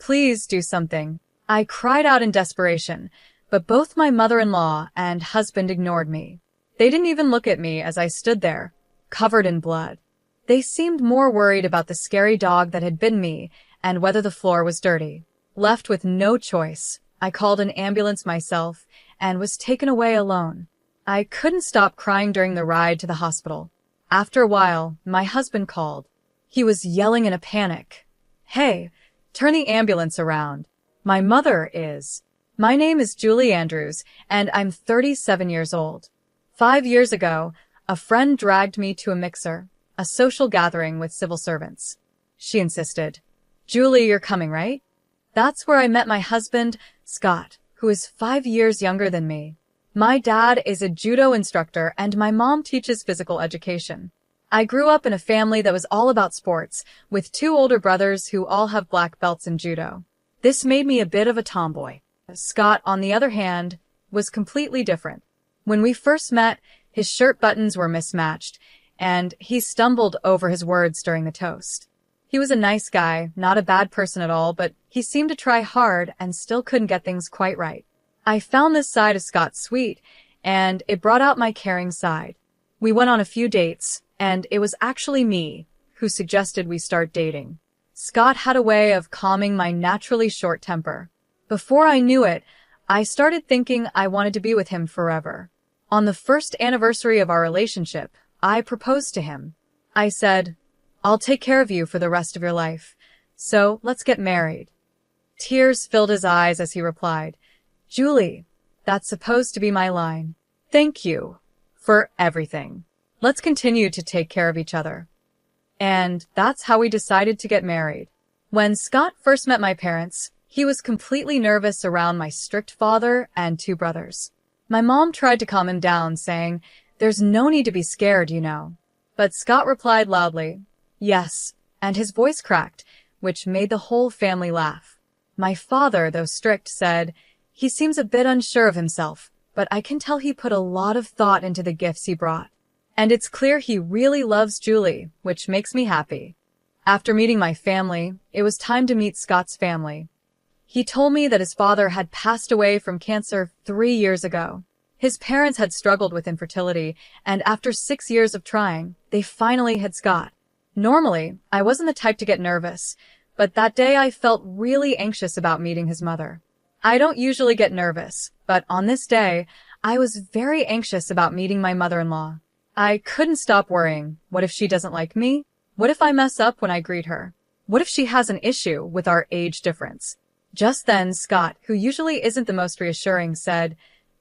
Please do something. I cried out in desperation, but both my mother-in-law and husband ignored me. They didn't even look at me as I stood there, covered in blood. They seemed more worried about the scary dog that had bitten me and whether the floor was dirty. Left with no choice, I called an ambulance myself and was taken away alone. I couldn't stop crying during the ride to the hospital. After a while, my husband called. He was yelling in a panic. "Hey, turn the ambulance around. My mother is." My name is Julie Andrews, and I'm 37 years old. 5 years ago, a friend dragged me to a mixer, a social gathering with civil servants. She insisted, "Julie, you're coming, right?" That's where I met my husband, Scott, who is 5 years younger than me. My dad is a judo instructor and my mom teaches physical education. I grew up in a family that was all about sports, with 2 older brothers who all have black belts in judo. This made me a bit of a tomboy. Scott, on the other hand, was completely different. When we first met, his shirt buttons were mismatched, and he stumbled over his words during the toast. He was a nice guy, not a bad person at all, but he seemed to try hard and still couldn't get things quite right. I found this side of Scott sweet, and it brought out my caring side. We went on a few dates, and it was actually me who suggested we start dating. Scott had a way of calming my naturally short temper. Before I knew it, I started thinking I wanted to be with him forever. On the first anniversary of our relationship, I proposed to him. I said, "I'll take care of you for the rest of your life, so let's get married." Tears filled his eyes as he replied, "Julie, that's supposed to be my line. Thank you for everything. Let's continue to take care of each other." And that's how we decided to get married. When Scott first met my parents, he was completely nervous around my strict father and 2 brothers. My mom tried to calm him down, saying, "There's no need to be scared, you know." But Scott replied loudly, "Yes," and his voice cracked, which made the whole family laugh. My father, though strict, said, "He seems a bit unsure of himself, but I can tell he put a lot of thought into the gifts he brought. And it's clear he really loves Julie, which makes me happy." After meeting my family, it was time to meet Scott's family. He told me that his father had passed away from cancer 3 years ago. His parents had struggled with infertility, and after 6 years of trying, they finally had Scott. Normally, I wasn't the type to get nervous, but that day I felt really anxious about meeting his mother. I don't usually get nervous, but on this day, I was very anxious about meeting my mother-in-law. I couldn't stop worrying. What if she doesn't like me? What if I mess up when I greet her? What if she has an issue with our age difference? Just then, Scott, who usually isn't the most reassuring, said,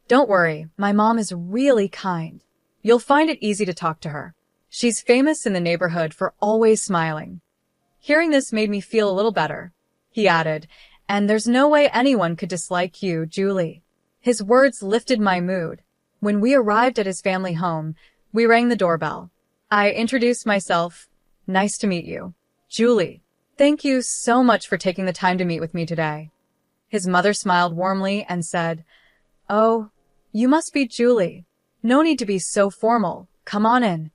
"Don't worry, my mom is really kind. You'll find it easy to talk to her. She's famous in the neighborhood for always smiling." Hearing this made me feel a little better. He added, "And there's no way anyone could dislike you, Julie." His words lifted my mood. When we arrived at his family home, we rang the doorbell. I introduced myself. "Nice to meet you, Julie. Thank you so much for taking the time to meet with me today." His mother smiled warmly and said, "Oh, you must be Julie. No need to be so formal. Come on in."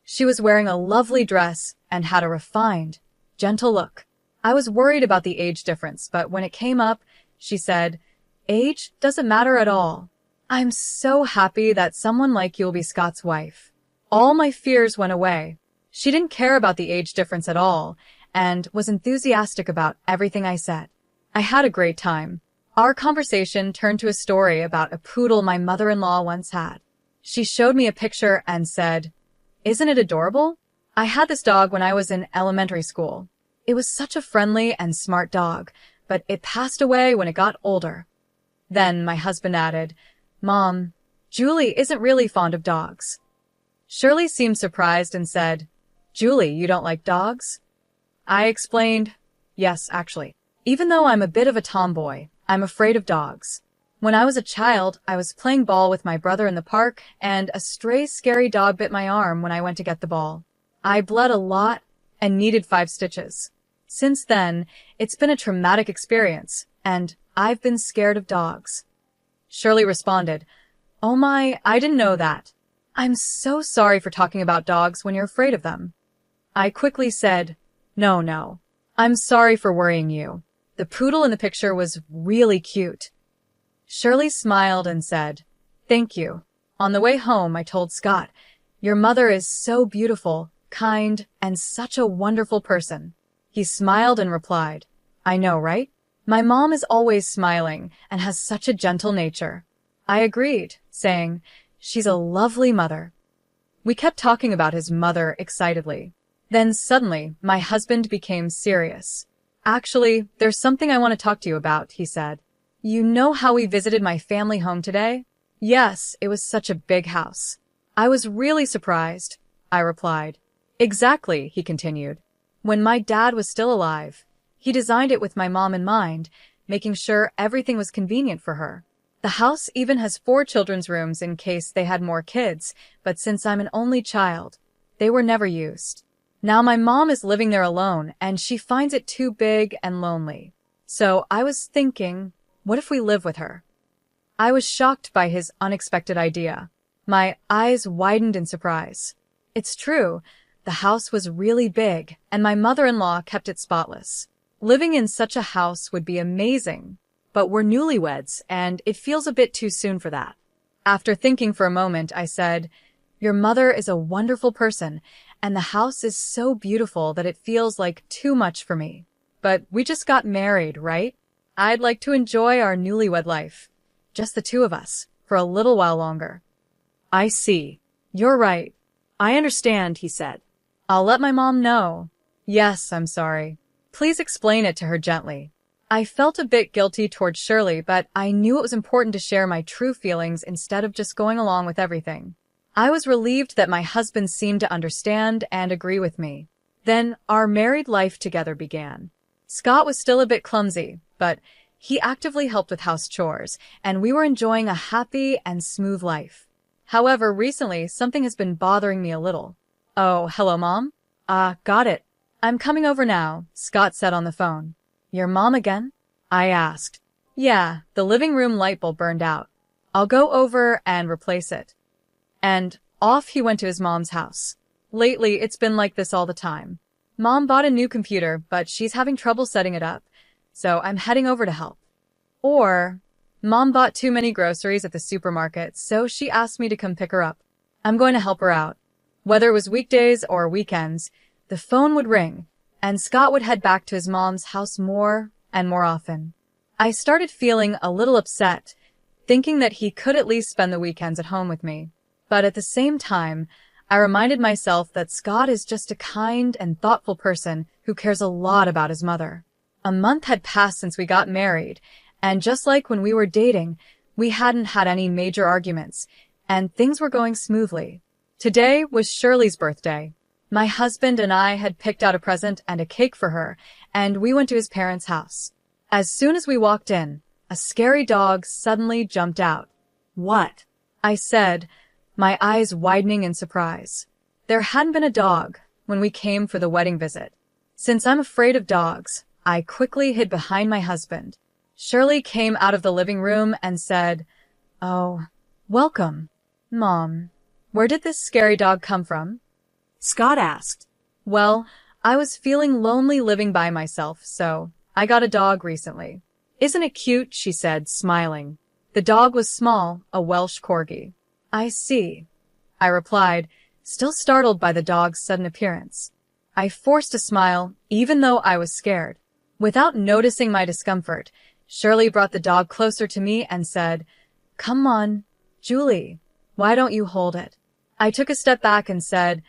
She was wearing a lovely dress and had a refined, gentle look. I was worried about the age difference, but when it came up, she said, "Age doesn't matter at all. I'm so happy that someone like you will be Scott's wife." All my fears went away. She didn't care about the age difference at all, and was enthusiastic about everything I said. I had a great time. Our conversation turned to a story about a poodle my mother-in-law once had. She showed me a picture and said, "Isn't it adorable? I had this dog when I was in elementary school. It was such a friendly and smart dog, but it passed away when it got older." Then my husband added, "Mom, Julie isn't really fond of dogs." Shirley seemed surprised and said, "Julie, you don't like dogs?" I explained, "Yes, actually. Even though I'm a bit of a tomboy, I'm afraid of dogs. When I was a child, I was playing ball with my brother in the park, and a stray, scary dog bit my arm when I went to get the ball. I bled a lot and needed 5 stitches. Since then, it's been a traumatic experience, and I've been scared of dogs." Shirley responded, "Oh my, I didn't know that. I'm so sorry for talking about dogs when you're afraid of them." I quickly said, No. I'm sorry for worrying you. The poodle in the picture was really cute. Shirley smiled and said, "Thank you." On the way home, I told Scott, "Your mother is so beautiful, kind, and such a wonderful person." He smiled and replied, "I know, right? My mom is always smiling and has such a gentle nature." I agreed, saying, "She's a lovely mother." We kept talking about his mother excitedly. Then suddenly, my husband became serious. "Actually, there's something I want to talk to you about," he said. "You know how we visited my family home today?" "Yes, it was such a big house." "I was really surprised," I replied. "Exactly," he continued. "When my dad was still alive, he designed it with my mom in mind, making sure everything was convenient for her. The house even has 4 children's rooms in case they had more kids, but since I'm an only child, they were never used. Now my mom is living there alone, and she finds it too big and lonely. So I was thinking, what if we live with her?" I was shocked by his unexpected idea. My eyes widened in surprise. It's true, the house was really big, and my mother-in-law kept it spotless. Living in such a house would be amazing, but we're newlyweds, and it feels a bit too soon for that. After thinking for a moment, I said, "Your mother is a wonderful person, and the house is so beautiful that it feels like too much for me. But we just got married, right? I'd like to enjoy our newlywed life. Just the 2 of us, for a little while longer." "I see. You're right. I understand," he said. "I'll let my mom know." "Yes, I'm sorry. Please explain it to her gently." I felt a bit guilty toward Shirley, but I knew it was important to share my true feelings instead of just going along with everything. I was relieved that my husband seemed to understand and agree with me. Then our married life together began. Scott was still a bit clumsy, but he actively helped with house chores, and we were enjoying a happy and smooth life. However, recently, something has been bothering me a little. "Oh, hello, Mom?" Got it. "I'm coming over now," Scott said on the phone. "Your mom again?" I asked. "Yeah, the living room light bulb burned out. I'll go over and replace it." And off he went to his mom's house. Lately, it's been like this all the time. Mom bought a new computer, but she's having trouble setting it up, so I'm heading over to help. Or, Mom bought too many groceries at the supermarket, so she asked me to come pick her up. I'm going to help her out. Whether it was weekdays or weekends, the phone would ring, and Scott would head back to his mom's house more and more often. I started feeling a little upset, thinking that he could at least spend the weekends at home with me. But at the same time, I reminded myself that Scott is just a kind and thoughtful person who cares a lot about his mother. A month had passed since we got married, and just like when we were dating, we hadn't had any major arguments, and things were going smoothly. Today was Shirley's birthday. My husband and I had picked out a present and a cake for her, and we went to his parents' house. As soon as we walked in, a scary dog suddenly jumped out. "What?" I said, my eyes widening in surprise. There hadn't been a dog when we came for the wedding visit. Since I'm afraid of dogs, I quickly hid behind my husband. Shirley came out of the living room and said, "Oh, welcome, Mom. Where did this scary dog come from?" Scott asked. "Well, I was feeling lonely living by myself, so I got a dog recently." "Isn't it cute?" she said, smiling. The dog was small, a Welsh corgi. "I see," I replied, still startled by the dog's sudden appearance. I forced a smile, even though I was scared. Without noticing my discomfort, Shirley brought the dog closer to me and said, "Come on, Julie, why don't you hold it?" I took a step back and said,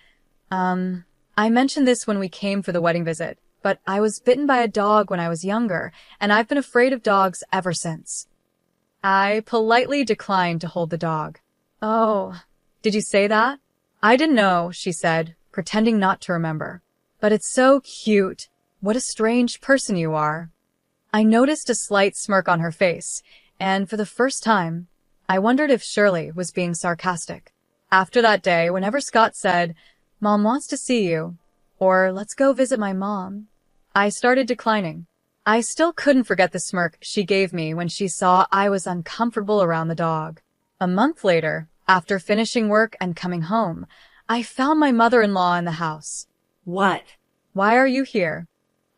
I mentioned this when we came for the wedding visit, but I was bitten by a dog when I was younger, and I've been afraid of dogs ever since." I politely declined to hold the dog. "Oh, did you say that?" "I didn't know," she said, pretending not to remember. "But it's so cute. What a strange person you are." I noticed a slight smirk on her face, and for the first time, I wondered if Shirley was being sarcastic. After that day, whenever Scott said, "Mom wants to see you," or "Let's go visit my mom," I started declining. I still couldn't forget the smirk she gave me when she saw I was uncomfortable around the dog. A month later, after finishing work and coming home, I found my mother-in-law in the house. "What? Why are you here?"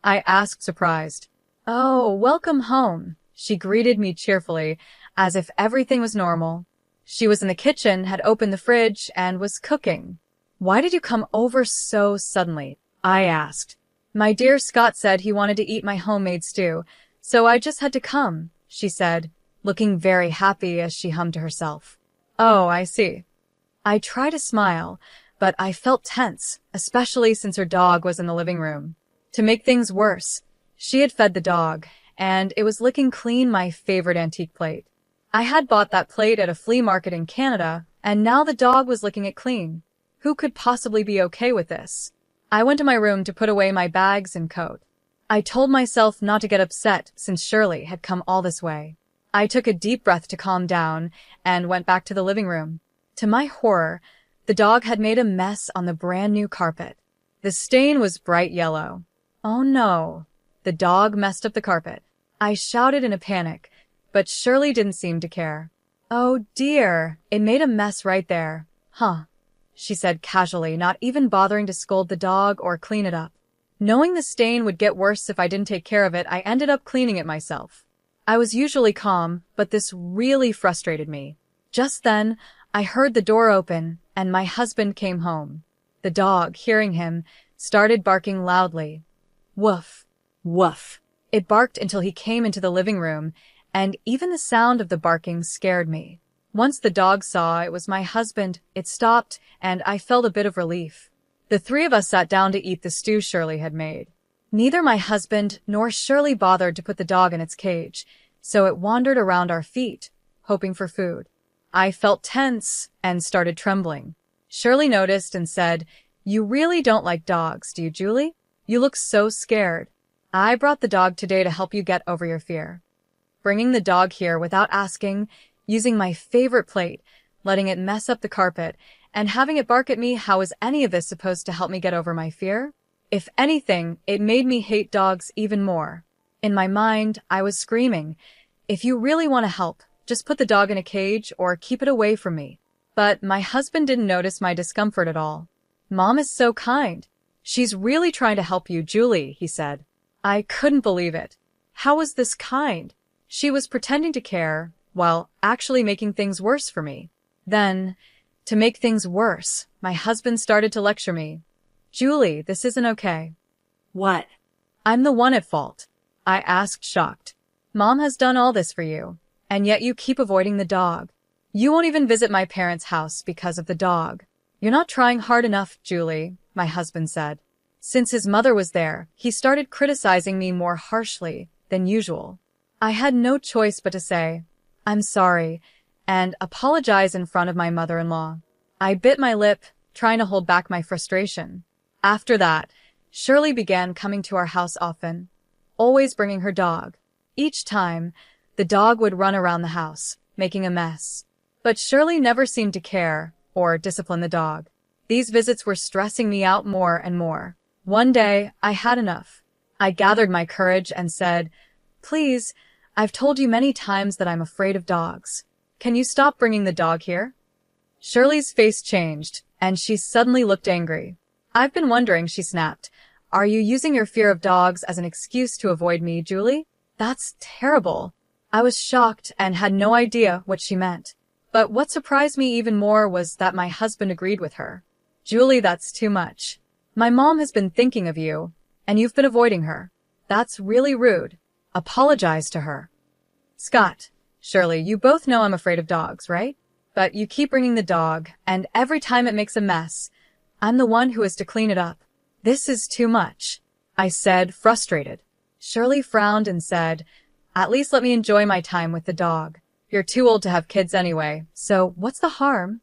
I asked, surprised. Oh, welcome home. She greeted me cheerfully, as if everything was normal. She was in the kitchen, had opened the fridge, and was cooking. Why did you come over so suddenly? I asked. My dear Scott said he wanted to eat my homemade stew, so I just had to come, she said, looking very happy as she hummed to herself. Oh, I see. I tried to smile, but I felt tense, especially since her dog was in the living room. To make things worse, she had fed the dog, and it was licking clean my favorite antique plate. I had bought that plate at a flea market in Canada, and now the dog was licking it clean. Who could possibly be okay with this? I went to my room to put away my bags and coat. I told myself not to get upset since Shirley had come all this way. I took a deep breath to calm down and went back to the living room. To my horror, the dog had made a mess on the brand new carpet. The stain was bright yellow. Oh no, the dog messed up the carpet. I shouted in a panic, but Shirley didn't seem to care. Oh dear, it made a mess right there. Huh, she said casually, not even bothering to scold the dog or clean it up. Knowing the stain would get worse if I didn't take care of it, I ended up cleaning it myself. I was usually calm, but this really frustrated me. Just then, I heard the door open, and my husband came home. The dog, hearing him, started barking loudly. Woof, woof. It barked until he came into the living room, and even the sound of the barking scared me. Once the dog saw it was my husband, it stopped, and I felt a bit of relief. The three of us sat down to eat the stew Shirley had made. Neither my husband nor Shirley bothered to put the dog in its cage, so it wandered around our feet, hoping for food. I felt tense and started trembling. Shirley noticed and said, "You really don't like dogs, do you, Julie? You look so scared. I brought the dog today to help you get over your fear." Bringing the dog here without asking, using my favorite plate, letting it mess up the carpet, and having it bark at me, how is any of this supposed to help me get over my fear? If anything, it made me hate dogs even more. In my mind, I was screaming, "If you really want to help, just put the dog in a cage or keep it away from me." But my husband didn't notice my discomfort at all. "Mom is so kind. She's really trying to help you, Julie," he said. I couldn't believe it. How was this kind? She was pretending to care, while actually making things worse for me. Then, to make things worse, my husband started to lecture me. "Julie, this isn't okay." What? "I'm the one at fault," I asked, shocked. "Mom has done all this for you, and yet you keep avoiding the dog. You won't even visit my parents' house because of the dog. You're not trying hard enough, Julie," my husband said. Since his mother was there, he started criticizing me more harshly than usual. I had no choice but to say, "I'm sorry," and apologize in front of my mother-in-law. I bit my lip, trying to hold back my frustration. After that, Shirley began coming to our house often, always bringing her dog. Each time, the dog would run around the house, making a mess. But Shirley never seemed to care or discipline the dog. These visits were stressing me out more and more. One day, I had enough. I gathered my courage and said, "Please, I've told you many times that I'm afraid of dogs. Can you stop bringing the dog here?" Shirley's face changed, and she suddenly looked angry. "I've been wondering," she snapped. "Are you using your fear of dogs as an excuse to avoid me, Julie? That's terrible." I was shocked and had no idea what she meant. But what surprised me even more was that my husband agreed with her. "Julie, that's too much. My mom has been thinking of you, and you've been avoiding her. That's really rude. Apologize to her." "Scott, Shirley, you both know I'm afraid of dogs, right? But you keep bringing the dog, and every time it makes a mess, I'm the one who has to clean it up. This is too much," I said, frustrated. Shirley frowned and said, "At least let me enjoy my time with the dog. You're too old to have kids anyway, so what's the harm?"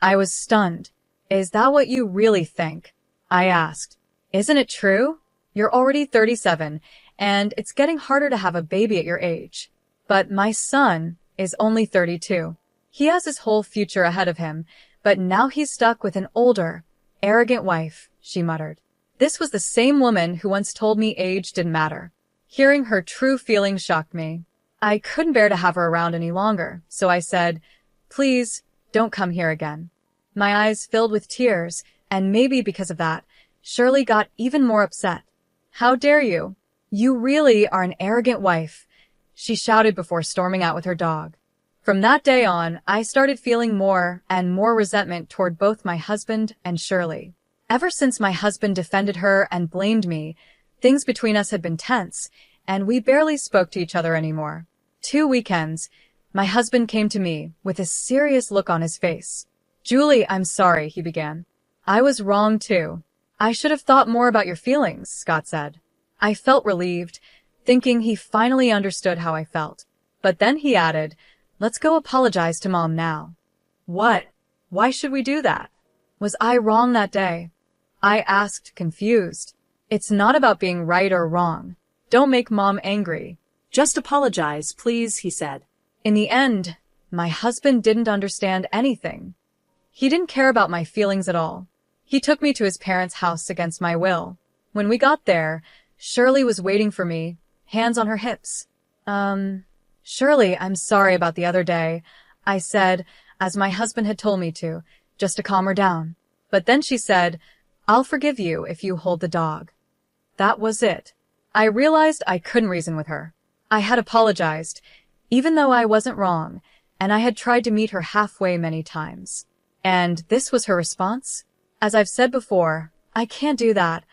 I was stunned. "Is that what you really think?" I asked. "Isn't it true? You're already 37, and it's getting harder to have a baby at your age. But my son is only 32. He has his whole future ahead of him, but now he's stuck with an older, arrogant wife," she muttered. This was the same woman who once told me age didn't matter. Hearing her true feelings shocked me. I couldn't bear to have her around any longer, so I said, "Please, don't come here again." My eyes filled with tears, and maybe because of that, Shirley got even more upset. "How dare you? You really are an arrogant wife, she shouted before storming out with her dog. From that day on, I started feeling more and more resentment toward both my husband and Shirley. Ever since my husband defended her and blamed me, things between us had been tense, and we barely spoke to each other anymore. 2 weekends, my husband came to me with a serious look on his face. Julie, I'm sorry, he began. I was wrong too. I should have thought more about your feelings, Scott said. I felt relieved, thinking he finally understood how I felt. But then he added, let's go apologize to Mom now. What? Why should we do that? Was I wrong that day? I asked, confused. It's not about being right or wrong. Don't make Mom angry. Just apologize, please, he said. In the end, my husband didn't understand anything. He didn't care about my feelings at all. He took me to his parents' house against my will. When we got there, Shirley was waiting for me, hands on her hips. Shirley, I'm sorry about the other day, I said, as my husband had told me to, just to calm her down. But then she said, I'll forgive you if you hold the dog. That was it. I realized I couldn't reason with her. I had apologized, even though I wasn't wrong, and I had tried to meet her halfway many times. And this was her response? As I've said before, I can't do that,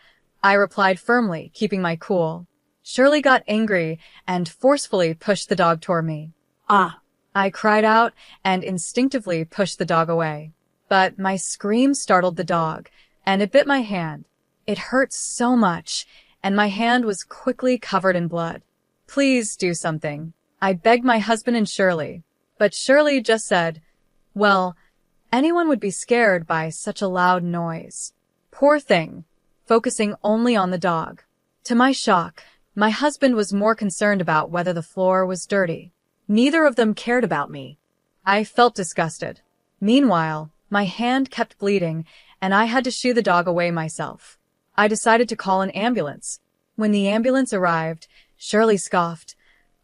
I replied firmly, keeping my cool. Shirley got angry and forcefully pushed the dog toward me. Ah! I cried out and instinctively pushed the dog away. But my scream startled the dog, and it bit my hand. It hurt so much, and my hand was quickly covered in blood. Please do something, I begged my husband and Shirley. But Shirley just said, well, anyone would be scared by such a loud noise. Poor thing, focusing only on the dog. To my shock, my husband was more concerned about whether the floor was dirty. Neither of them cared about me. I felt disgusted. Meanwhile, my hand kept bleeding, and I had to shoo the dog away myself. I decided to call an ambulance. When the ambulance arrived, Shirley scoffed.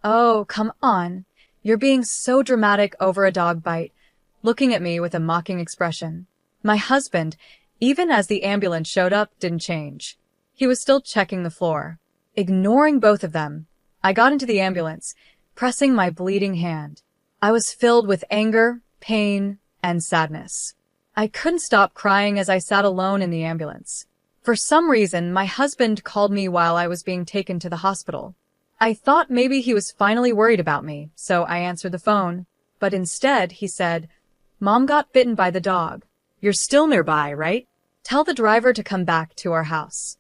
Oh, come on. You're being so dramatic over a dog bite, looking at me with a mocking expression. My husband, even as the ambulance showed up, didn't change. He was still checking the floor. Ignoring both of them, I got into the ambulance, pressing my bleeding hand. I was filled with anger, pain, and sadness. I couldn't stop crying as I sat alone in the ambulance. For some reason, my husband called me while I was being taken to the hospital. I thought maybe he was finally worried about me, so I answered the phone. But instead, he said, Mom got bitten by the dog. You're still nearby, right? Tell the driver to come back to our house.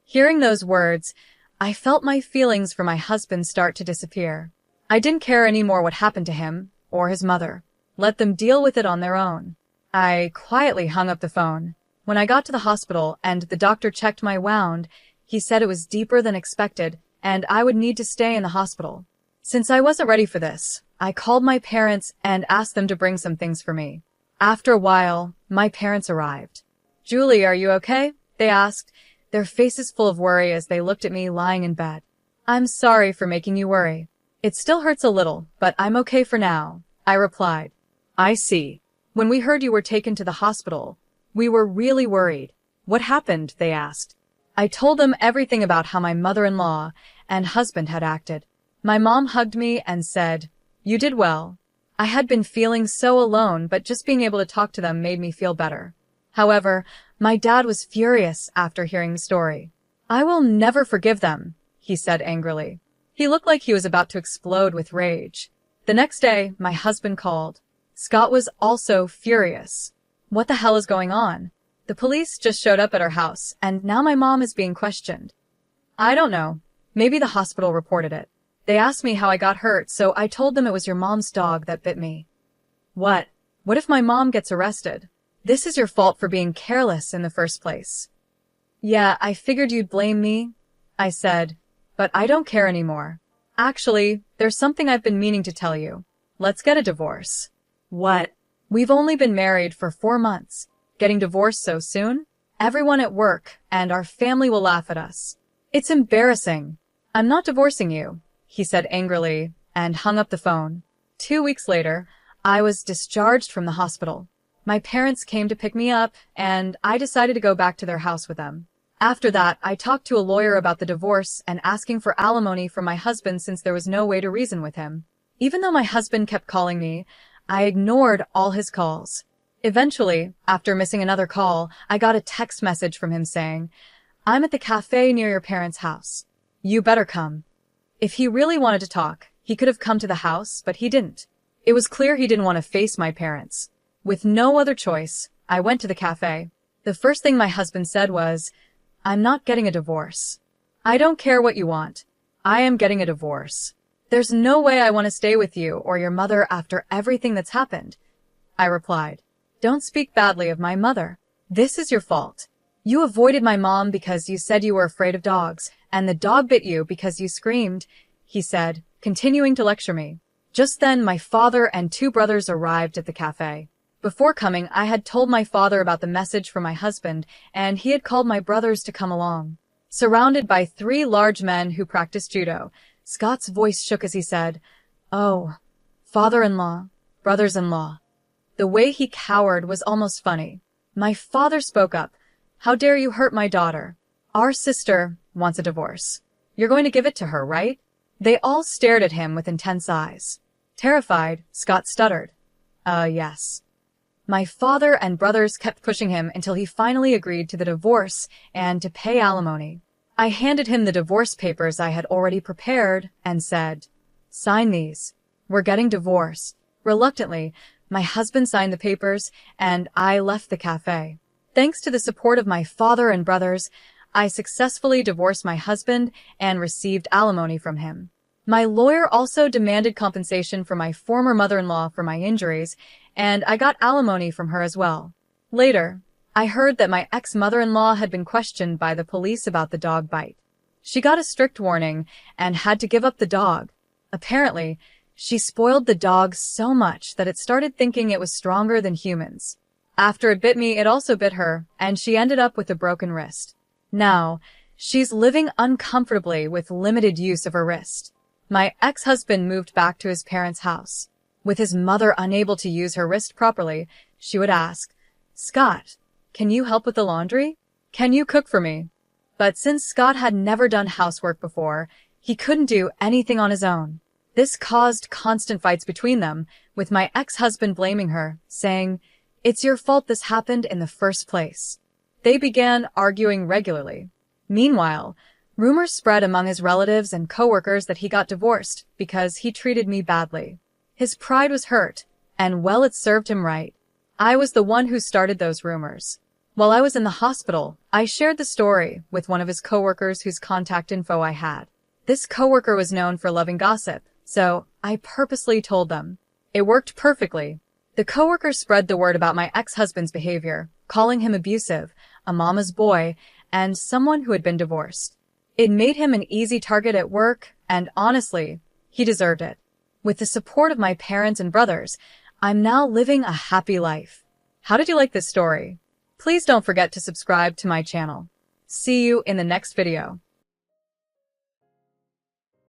Hearing those words, I felt my feelings for my husband start to disappear. I didn't care anymore what happened to him or his mother. Let them deal with it on their own. I quietly hung up the phone. When I got to the hospital and the doctor checked my wound, he said it was deeper than expected and I would need to stay in the hospital. Since I wasn't ready for this, I called my parents and asked them to bring some things for me. After a while, my parents arrived. Julie, are you okay? They asked, their faces full of worry as they looked at me lying in bed. I'm sorry for making you worry. It still hurts a little, but I'm okay for now, I replied. I see. When we heard you were taken to the hospital, we were really worried. What happened? They asked. I told them everything about how my mother-in-law and husband had acted. My mom hugged me and said, You did well. I had been feeling so alone, but just being able to talk to them made me feel better. However, my dad was furious after hearing the story. I will never forgive them, he said angrily. He looked like he was about to explode with rage. The next day, my husband called. Scott was also furious. What the hell is going on? The police just showed up at our house, and now my mom is being questioned. I don't know. Maybe the hospital reported it. They asked me how I got hurt, so I told them it was your mom's dog that bit me. What? What if my mom gets arrested? This is your fault for being careless in the first place. Yeah, I figured you'd blame me, I said, but I don't care anymore. Actually, there's something I've been meaning to tell you. Let's get a divorce. What? We've only been married for 4 months. Getting divorced so soon? Everyone at work and our family will laugh at us. It's embarrassing. I'm not divorcing you, he said angrily and hung up the phone. 2 weeks later, I was discharged from the hospital. My parents came to pick me up and I decided to go back to their house with them. After that, I talked to a lawyer about the divorce and asking for alimony from my husband since there was no way to reason with him. Even though my husband kept calling me, I ignored all his calls. Eventually, after missing another call, I got a text message from him saying, "I'm at the cafe near your parents' house. You better come." If he really wanted to talk, he could have come to the house, but he didn't. It was clear he didn't want to face my parents. With no other choice, I went to the cafe. The first thing my husband said was, "I'm not getting a divorce." "I don't care what you want. I am getting a divorce. There's no way I want to stay with you or your mother after everything that's happened." I replied, "Don't speak badly of my mother. This is your fault. You avoided my mom because you said you were afraid of dogs, and the dog bit you because you screamed," he said, continuing to lecture me. Just then, my father and 2 brothers arrived at the cafe. Before coming, I had told my father about the message from my husband, and he had called my brothers to come along. Surrounded by 3 large men who practiced judo, Scott's voice shook as he said, "Oh, father-in-law, brothers-in-law." The way he cowered was almost funny. My father spoke up. "How dare you hurt my daughter? Our sister wants a divorce. You're going to give it to her, right?" They all stared at him with intense eyes. Terrified, Scott stuttered, Yes." My father and brothers kept pushing him until he finally agreed to the divorce and to pay alimony. I handed him the divorce papers I had already prepared and said, "Sign these. We're getting divorced." Reluctantly, my husband signed the papers and I left the cafe. Thanks to the support of my father and brothers, I successfully divorced my husband and received alimony from him. My lawyer also demanded compensation for my former mother-in-law for my injuries, and I got alimony from her as well. Later, I heard that my ex-mother-in-law had been questioned by the police about the dog bite. She got a strict warning and had to give up the dog. Apparently, she spoiled the dog so much that it started thinking it was stronger than humans. After it bit me, it also bit her, and she ended up with a broken wrist. Now, she's living uncomfortably with limited use of her wrist. My ex-husband moved back to his parents' house. With his mother unable to use her wrist properly, she would ask, "Scott, can you help with the laundry? Can you cook for me?" But since Scott had never done housework before, he couldn't do anything on his own. This caused constant fights between them, with my ex-husband blaming her, saying, "It's your fault this happened in the first place." They began arguing regularly. Meanwhile, rumors spread among his relatives and coworkers that he got divorced because he treated me badly. His pride was hurt, and well, it served him right. I was the one who started those rumors. While I was in the hospital, I shared the story with one of his coworkers whose contact info I had. This coworker was known for loving gossip, so I purposely told them. It worked perfectly. The coworker spread the word about my ex-husband's behavior, calling him abusive, a mama's boy, and someone who had been divorced. It made him an easy target at work, and honestly, he deserved it. With the support of my parents and brothers, I'm now living a happy life. How did you like this story? Please don't forget to subscribe to my channel. See you in the next video.